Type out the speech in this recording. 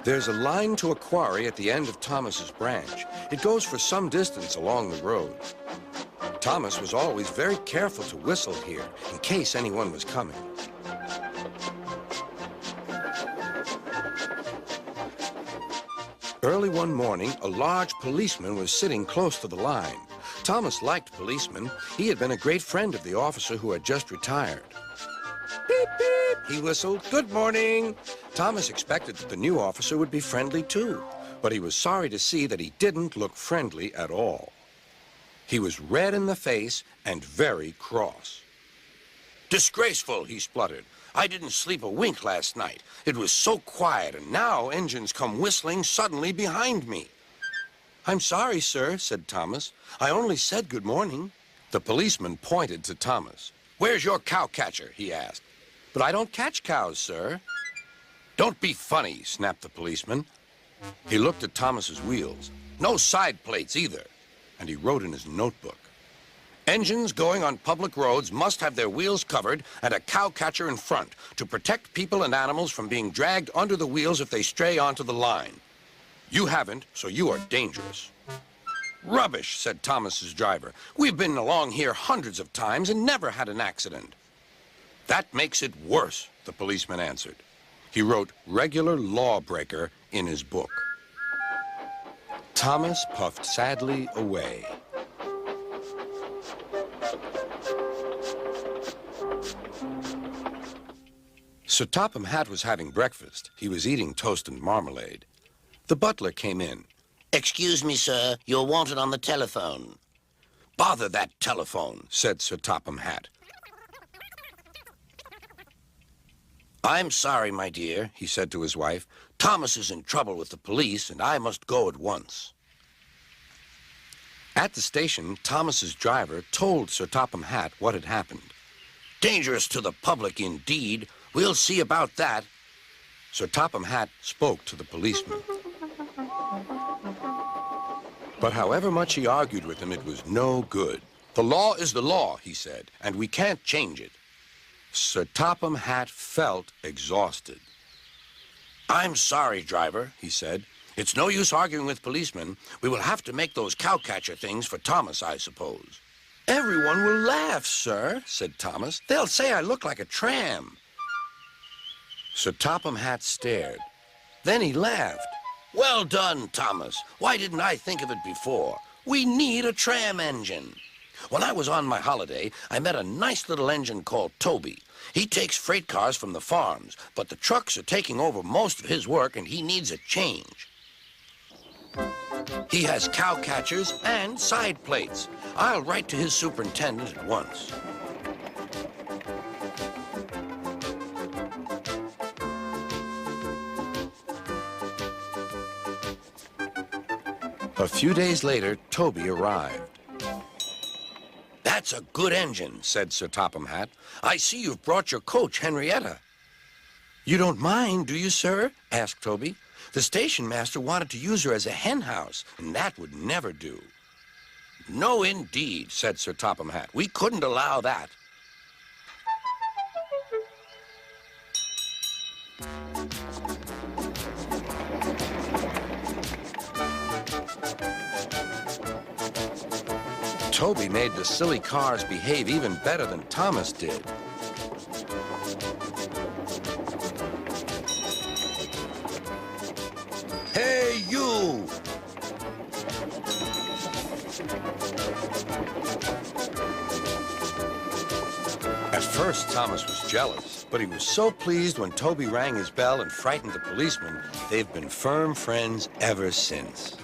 There's a line to a quarry at the end of Thomas's branch. It goes for some distance along the road. Thomas was always very careful to whistle here in case anyone was coming. Early one morning, a large policeman was sitting close to the line. Thomas liked policemen. He had been a great friend of the officer who had just retired. Beep, beep, he whistled. Good morning. Thomas expected that the new officer would be friendly too, but he was sorry to see that he didn't look friendly at all. He was red in the face and very cross. Disgraceful, he spluttered. I didn't sleep a wink last night. It was so quiet, and now engines come whistling suddenly behind me. I'm sorry, sir, said Thomas. I only said good morning. The policeman pointed to Thomas. Where's your cow catcher? He asked. But I don't catch cows, sir. Don't be funny, snapped the policeman. He looked at Thomas's wheels. No side plates either. And he wrote in his notebook. Engines going on public roads must have their wheels covered and a cow catcher in front to protect people and animals from being dragged under the wheels if they stray onto the line. You haven't, so you are dangerous. Rubbish, said Thomas's driver. We've been along here hundreds of times and never had an accident. That makes it worse, the policeman answered. He wrote regular lawbreaker in his book. Thomas puffed sadly away. Sir Topham Hatt was having breakfast. He was eating toast and marmalade. The butler came in. Excuse me, sir. You're wanted on the telephone. Bother that telephone, said Sir Topham Hatt. I'm sorry, my dear, he said to his wife. Thomas is in trouble with the police, and I must go at once. At the station, Thomas's driver told Sir Topham Hatt what had happened. Dangerous to the public, indeed. We'll see about that. Sir Topham Hatt spoke to the policeman. But however much he argued with him, it was no good. The law is the law, he said, and we can't change it. Sir Topham Hatt felt exhausted. I'm sorry, driver, he said. It's no use arguing with policemen. We will have to make those cow-catcher things for Thomas, I suppose. Everyone will laugh, sir, said Thomas. They'll say I look like a tram. Sir Topham Hatt stared. Then he laughed. Well done, Thomas. Why didn't I think of it before? We need a tram engine. When I was on my holiday, I met a nice little engine called Toby. He takes freight cars from the farms, but the trucks are taking over most of his work and he needs a change. He has cow catchers and side plates. I'll write to his superintendent at once. A few days later, Toby arrived. That's a good engine, said Sir Topham Hatt. I see you've brought your coach, Henrietta. You don't mind, do you, sir? Asked Toby. The station master wanted to use her as a hen house, and that would never do. No, indeed, said Sir Topham Hatt. We couldn't allow that. Toby made the silly cars behave even better than Thomas did. Hey, you! At first, Thomas was jealous, but he was so pleased when Toby rang his bell and frightened the policeman. They've been firm friends ever since.